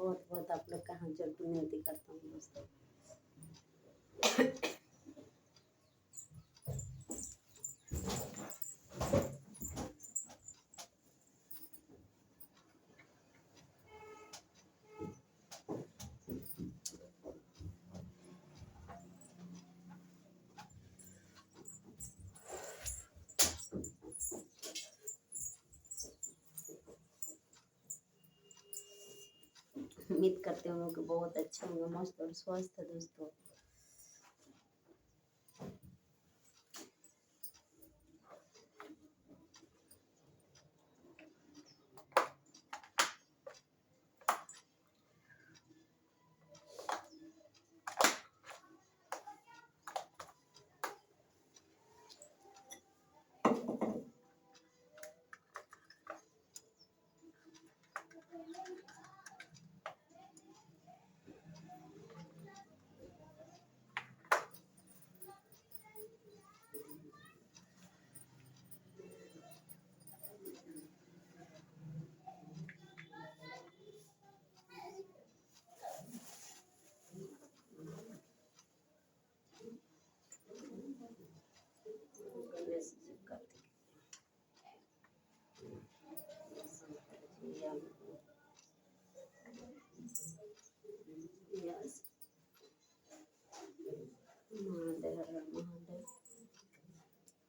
बहुत बहुत आप लोग का हाथ जोड़ के विनती करता हूँ दोस्तों। उम्मीद करते हैं कि बहुत अच्छे होंगे, मस्त और स्वस्थ है दोस्तों।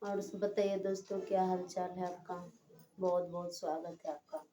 और बताइए दोस्तों, क्या हाल चाल है आपका? बहुत बहुत स्वागत है आपका।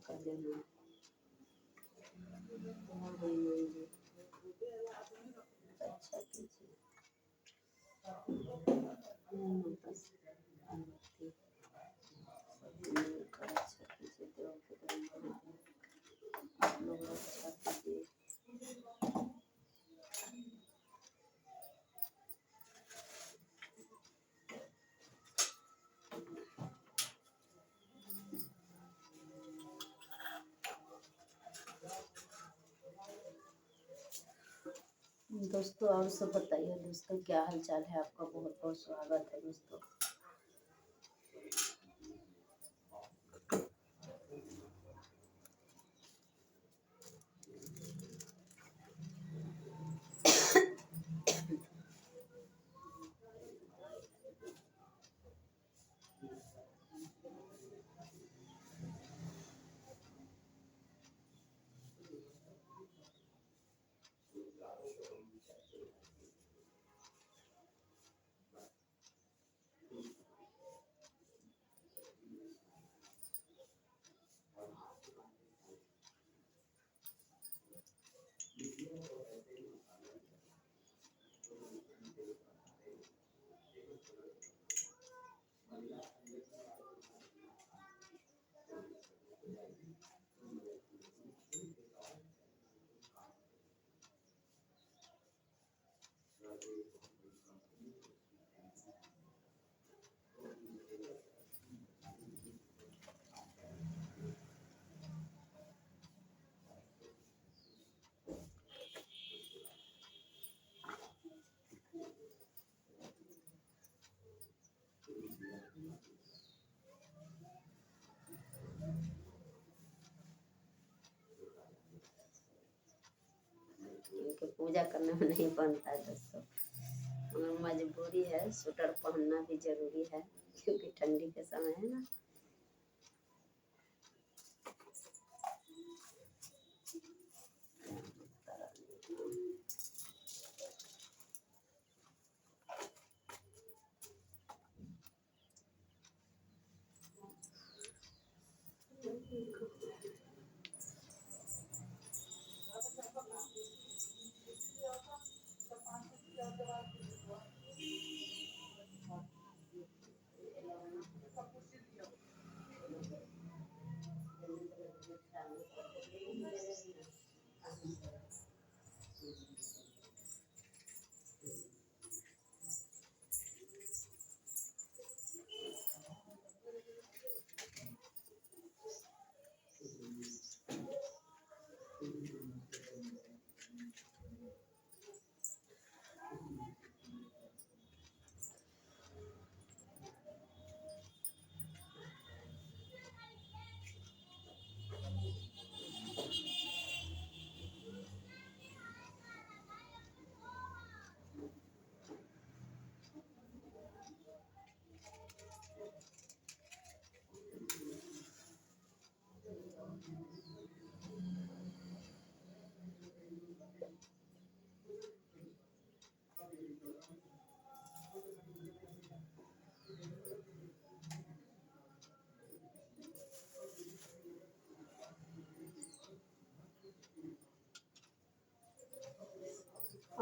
कर देना अच्छा कीजिए। अच्छा कीजिए, आप लोग अच्छा कीजिए। दोस्तों और सब बताइए दोस्तों, क्या हाल चाल है आपका? बहुत बहुत स्वागत है दोस्तों। क्योंकि पूजा करने में नहीं बनता है दोस्तों, मजबूरी है, स्वेटर पहनना भी जरूरी है क्योंकि ठंडी के समय है ना।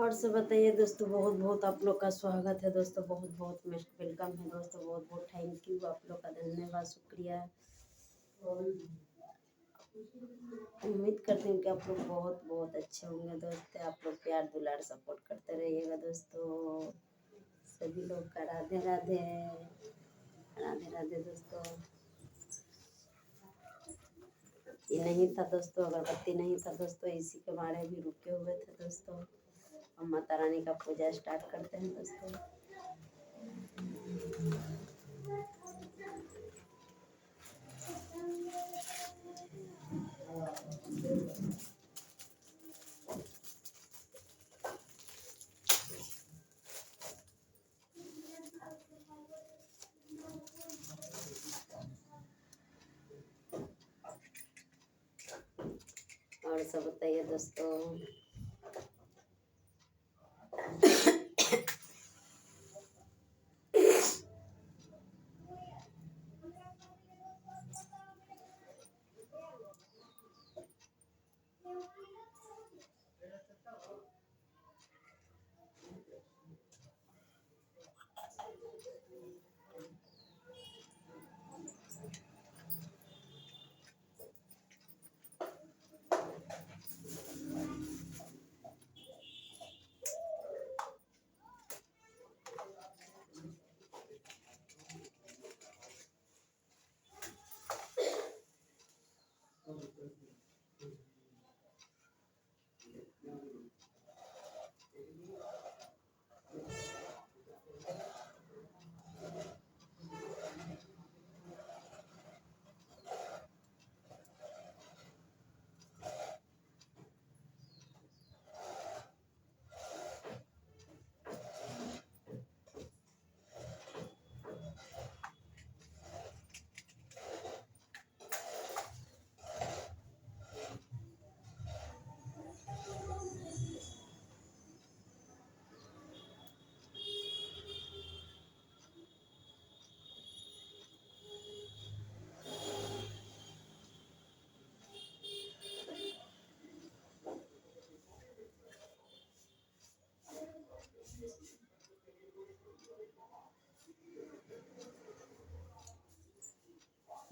और सब बताइए दोस्तों, बहुत बहुत आप लोग का स्वागत है दोस्तों, बहुत बहुत वेलकम है दोस्तों, बहुत बहुत थैंक यू आप लोग का, धन्यवाद, शुक्रिया। उम्मीद करती हूँ कि आप लोग बहुत बहुत अच्छे होंगे दोस्तों, आप लोग प्यार दुलार सपोर्ट करते रहिएगा दोस्तों। सभी लोग का राधे राधे, राधे राधे दोस्तों। ये नहीं था दोस्तों, अगरबत्ती नहीं था दोस्तों, इसी के बारे भी रुके हुए थे दोस्तों। हम माता रानी का पूजा स्टार्ट करते हैं दोस्तों। और सब बताइए दोस्तों।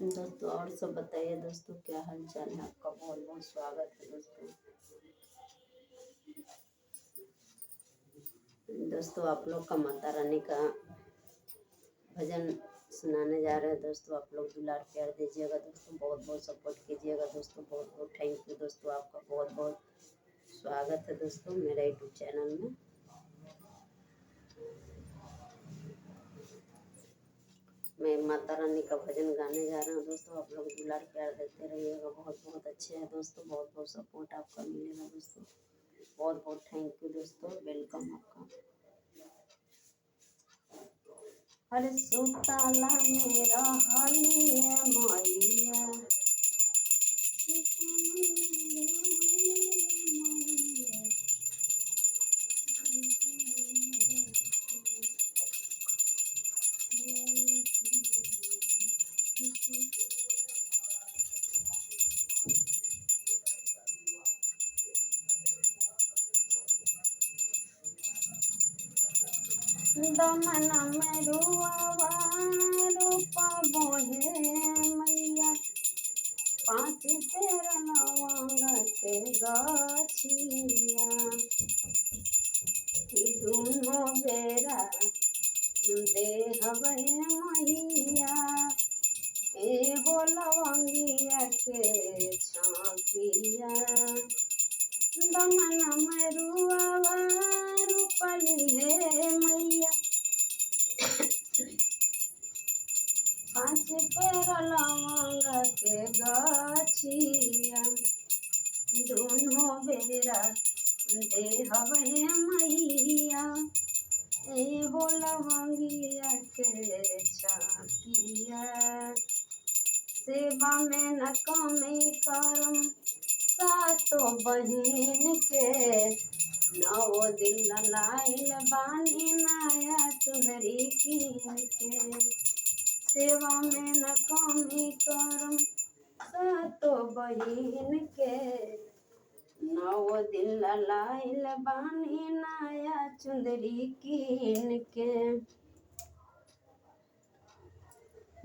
दोस्तों और सब बताइए दोस्तों, क्या हाल चाल है आपका, बहुत बहुत स्वागत है दोस्तों। दोस्तों आप लोग का माता रानी का भजन सुनाने जा रहे हैं दोस्तों, आप लोग दुलार प्यार दीजिएगा दोस्तों, बहुत बहुत सपोर्ट कीजिएगा दोस्तों, बहुत बहुत थैंक यू दोस्तों, आपका बहुत बहुत स्वागत है दोस्तों मेरा यूट्यूब चैनल में। मैं माता रानी का भजन गाने जा रहा हूँ दोस्तों, आप लोग दुलार प्यार देते रहिएगा, बहुत बहुत अच्छे हैं दोस्तों, बहुत बहुत सपोर्ट आपका मिलेगा दोस्तों, बहुत बहुत थैंक यू दोस्तों, वेलकम आपका। अरे सुताला मेरा हालिया मालिया, दमन में रुआवा रूपा बोहे मैया, पाँच पेर लवंग के गाछिया, दोनों बेरा देहबै मैया, एहो लवंगिया के छापिया, दमन में रुआवा रूपली है मैया, पाँच पेर लवंग के गाछिया, दोनों बेरा देहबै मैया, एहो लवंगिया के छापिया, सेवा में न कमी करम सातो बहिन के, नौ दिन लाइल बानी नया चुनरी कीन के, सेवा में न कमी करम सातो बहिन के, नौ दिन लाइल बानी नया चुंदरी कीन के,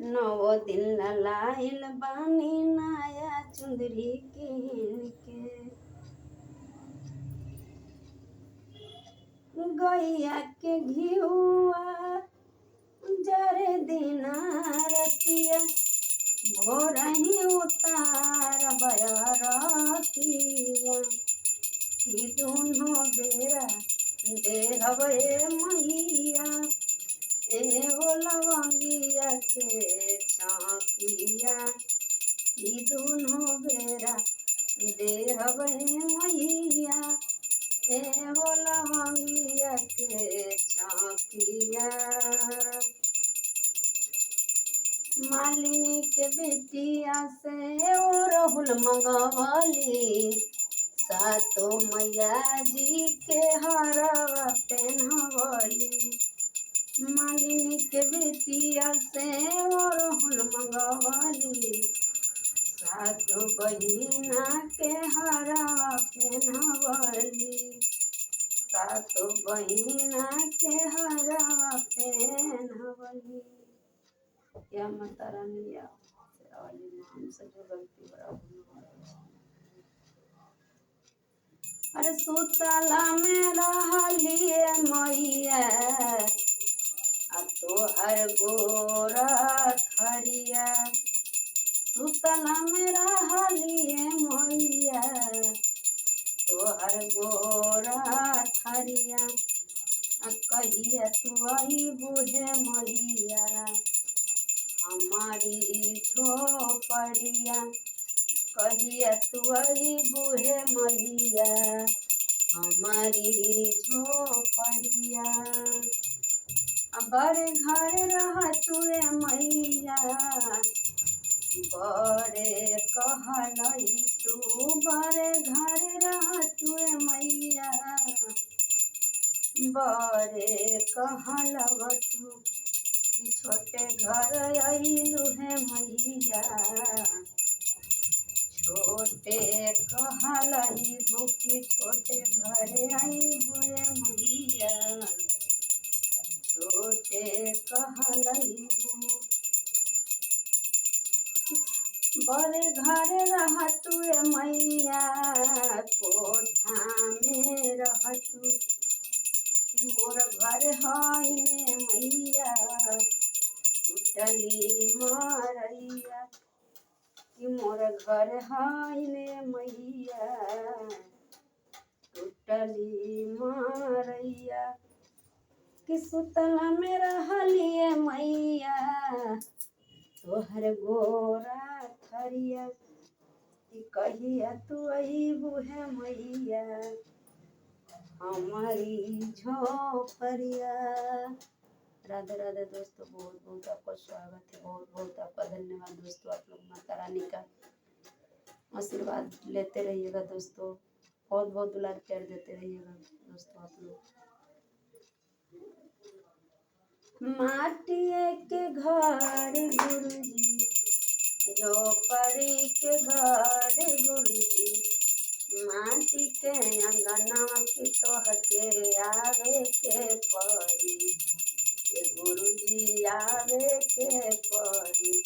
9 दिन लाइल बानी नया चुंदरी कीन के। गैया के घिउआ जरे दिन रतिया, भोरही उतार बयरतिया। कि दुनो बेरा देहब मैया, एगो लवंगिया के छापिया। कि दुनो बेरा देहब मैया, एगो लवंगिया के छापिया। मालिनी के बेटिया से ओरहुल मंगवली, सातो मैया जी के हरवा पहनवली। मालिनी के बेटिया से ओरहुल मंगवली, सातो बहिना के हरवा पहनवली। सातो बहिना के हरवा पहनवली। या माता रानी या वाली नाम से जो गलती अरे सुतला में रहलिए मैया, आ तोहर गोरा थरिया। सुतला में रहलिए मैया, तोहर गोरा थरिया। कहिया तू आई बुझे मैया, हमारी झोपड़िया। कहिया तू आई बुहे मैया, हमारी झोपड़िया। बड़े घर रह तुए मैया, बड़े कहलई तू। बड़े घर रह तुए मैया, बड़े कहलव तू। छोटे घर आइलू है मैया, छोटे कहलई बुकी। छोटे घर आइबू है मैया, छोटे कहलई। बड़े घर रह तुए मैया, कोठा में रह तू। मोर घर हाइने मैया, टूटली मरैया। कि मोर घर हाइने मैया, टूटली मरैया। कि सुतला में रहलिए मैया, तोहर गोरा थरिया। कि कहिया तू अइबू है मैया, हमारी झोपड़िया। राधे राधे दोस्तों, बहुत बहुत आपका स्वागत है, बहुत बहुत आपका धन्यवाद दोस्तों। आप लोग माता रानी का आशीर्वाद लेते रहिएगा दोस्तों, बहुत बहुत दुलार प्यार देते रहिएगा दोस्तों आप लोग। माटिए के घर गुरुजी, झोपड़ी के घर गुरुजी। माटी के अंगना की तोहके आवे के पड़ी, गुरुजी आवे के पड़ी।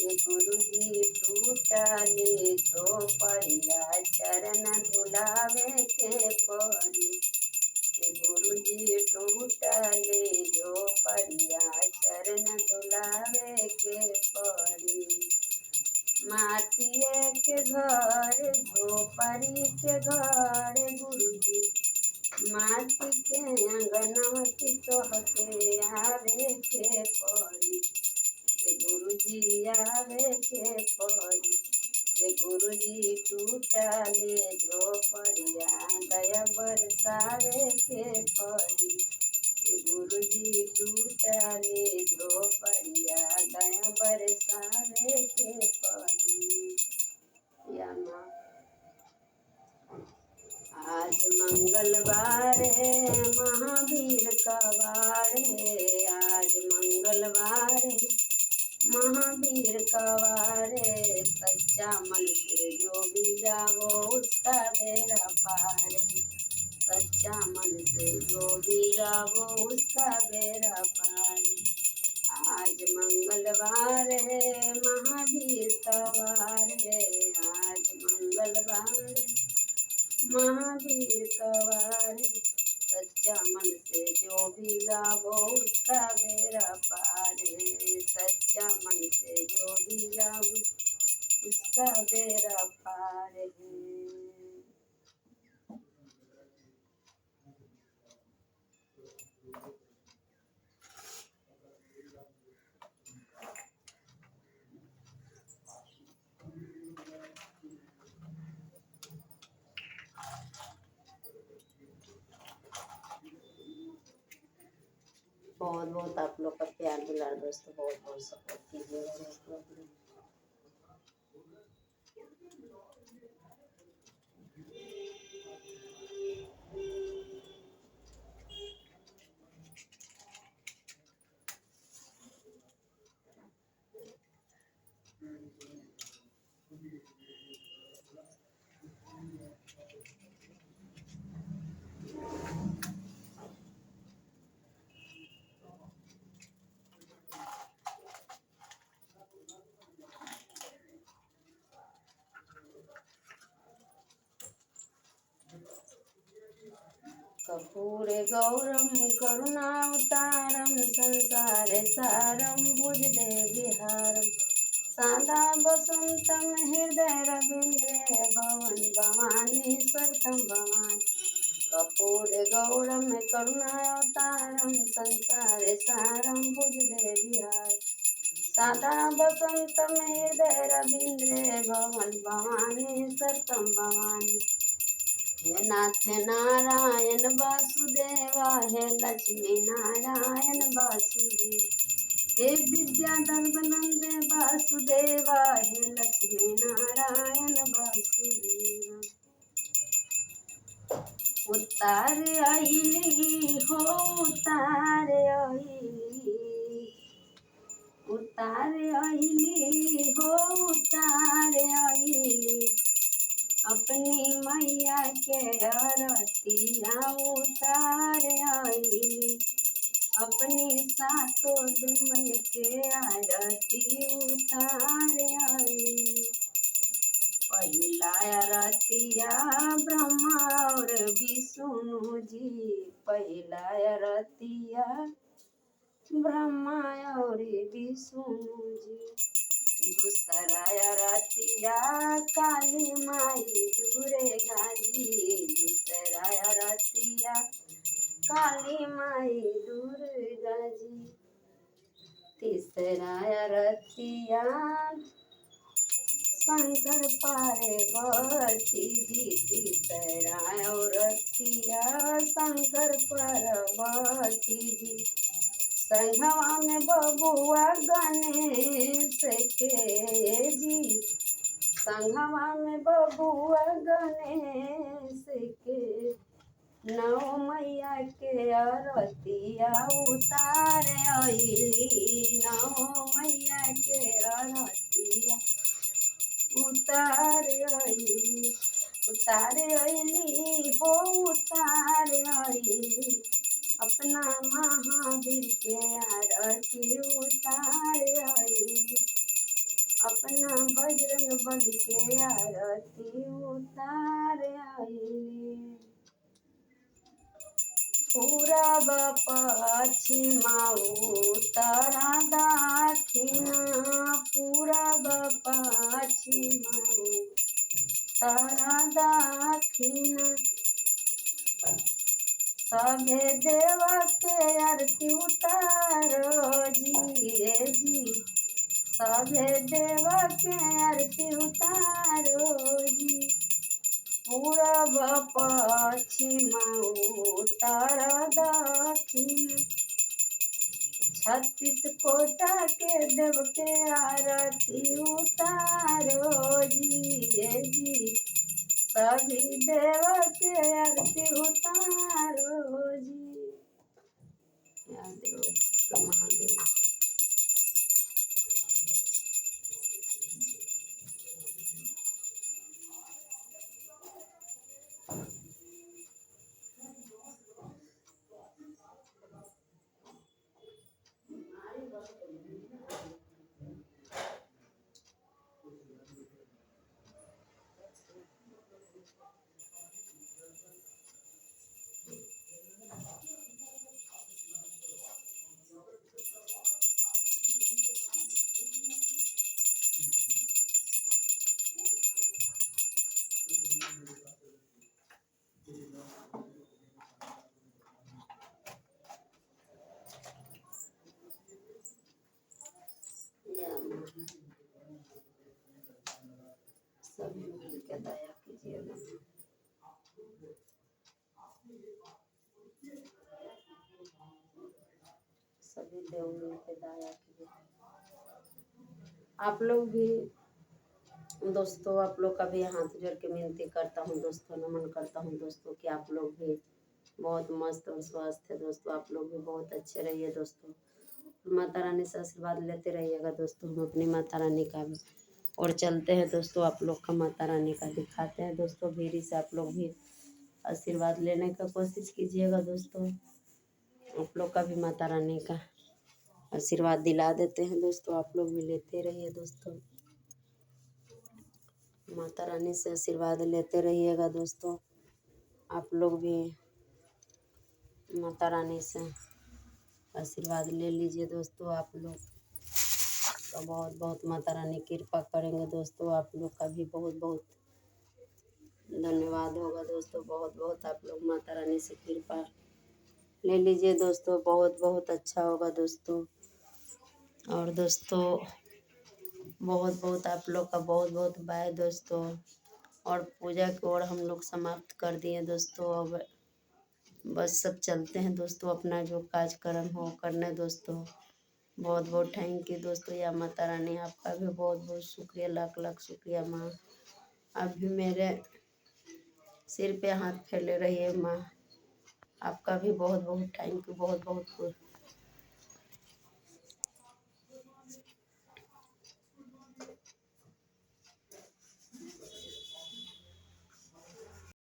गुरुजी टूटले झोपड़िया, चरण धुलावे के पड़ी। गुरुजी टूटले झोपड़िया, चरण धुलावे के पड़ी। माटिए के घर झोपड़ी के घर गुरुजी, माटी के अंगना की तोहके आवे के पड़ी। गुरुजी आवे के पड़ी। गुरुजी टूटले झोपड़िया, दया बरसावे के पड़ी। गुरुजी टूटले झोपड़िया, दया बरसावे के पड़ी। या माँ आज मंगलवार है, महावीर का वार है। आज मंगलवार है, महावीर का वार है। सच्चा मन से जो भी जागो उसका बेड़ा पार है। सच्चा मन से जो भी गावो उसका बेड़ा पार है। आज मंगलवार है महावीर सवार है। आज मंगलवार है महावीर सवार है। सच्चा मन से जो भी गावो उसका बेड़ा पार है। सच्चा मन से जो भी गावो उसका बेड़ा पार है। बहुत बहुत आप लोग का प्यार दुलार दोस्तों, बहुत बहुत सपोर्ट कीजिएगा दोस्तों अपने। कर्पूर गौरम करुणावतारम संसार सारम भुजगेन्द्रहारम सदा वसंतम हृदय रविन्द्र भवन भवानी स्वरतम भवानी। कर्पूर गौरम करुणावतारम संसार सारम भुजगेन्द्रहारम सदा वसंतम हृदय रविन्द्र भवन भवानी स्वरतम भवानी। हे नाथ नारायण वासुदेवा हे लक्ष्मी नारायण वासुदेव हे विद्याधर नंद वासुदेवा हे लक्ष्मी नारायण वासुदेवा। उतार आईली हो उतार आईली, उतार आईली हो उतार आईली अपनी मैया के आरतिया उतार आईली अपनी सातों दुमय के आरती उतार आईली। पहिला आरतिया ब्रह्मा और विष्णु जी, पहिला आरतिया ब्रह्मा और विष्णु जी। दूसरा आरतिया काली माई दुर्गा जी, दूसरा आरतिया काली माई दुर्गा जी। तीसरा आरतिया शंकर पार्वती जी, तीसरा आरतिया शंकर पार्वती जी। संघवा में बबुआ गणेश के जी, संघवा में बबुआ गणेश के। नौ मैया के आरतिया उतार आईली, नौ मैया के आरतिया उतार आईली, उतार आईली हो उतार आईली अपना महावीर के आरती उतार आईली अपना बजरंग बली के आरती उतार आईली। पूरा पश्चिमा उत्तरा दक्षिणा, पूरा पश्चिमा उत्तरा दक्षिणा सभे देवा के आरती उतारो जी रे जी, सभे देवा के आरती उतारो जी। पूरब पश्चिमा उत्तर दक्षिण 36 कोटा के देव के आरती उतारो जी रे जी, सभी देव के आरती उतारो जी। महादेव सभी देव मिल के दया कीजिए। आप लोग भी दोस्तों, आप लोग का भी हाथ जोड़ के विनती करता हूँ दोस्तों, नमन करता हूँ दोस्तों कि आप लोग भी बहुत मस्त और स्वस्थ है दोस्तों। आप लोग भी बहुत अच्छे रहिए दोस्तों। माता रानी से आशीर्वाद लेते रहिएगा दोस्तों। हम अपनी माता रानी का भी और चलते हैं दोस्तों, आप लोग का माता रानी का दिखाते हैं दोस्तों। भीरी से आप लोग भी आशीर्वाद लेने का कोशिश कीजिएगा दोस्तों। आप लोग का भी माता रानी का आशीर्वाद दिला देते हैं दोस्तों। आप लोग भी लेते रहिए दोस्तों। माता रानी से आशीर्वाद लेते रहिएगा दोस्तों। आप लोग भी माता रानी से आशीर्वाद ले लीजिए दोस्तों। आप लोग का बहुत बहुत माता रानी कृपा करेंगे दोस्तों। आप लोग का भी बहुत बहुत धन्यवाद होगा दोस्तों। बहुत बहुत आप लोग माता रानी से कृपा ले लीजिए दोस्तों। बहुत बहुत अच्छा होगा दोस्तों। और दोस्तों बहुत बहुत आप लोग का बहुत बहुत बाय दोस्तों। और पूजा की ओर हम लोग समाप्त कर दिए दोस्तों। अब बस सब चलते हैं दोस्तों, अपना जो कार्यक्रम हो करने दोस्तों। बहुत बहुत थैंक यू दोस्तों। या माता रानी आपका भी बहुत बहुत शुक्रिया, लाख लाख शुक्रिया माँ। आप भी मेरे सिर पे हाथ फैले रहिए माँ। आपका भी बहुत बहुत थैंक यू, बहुत बहुत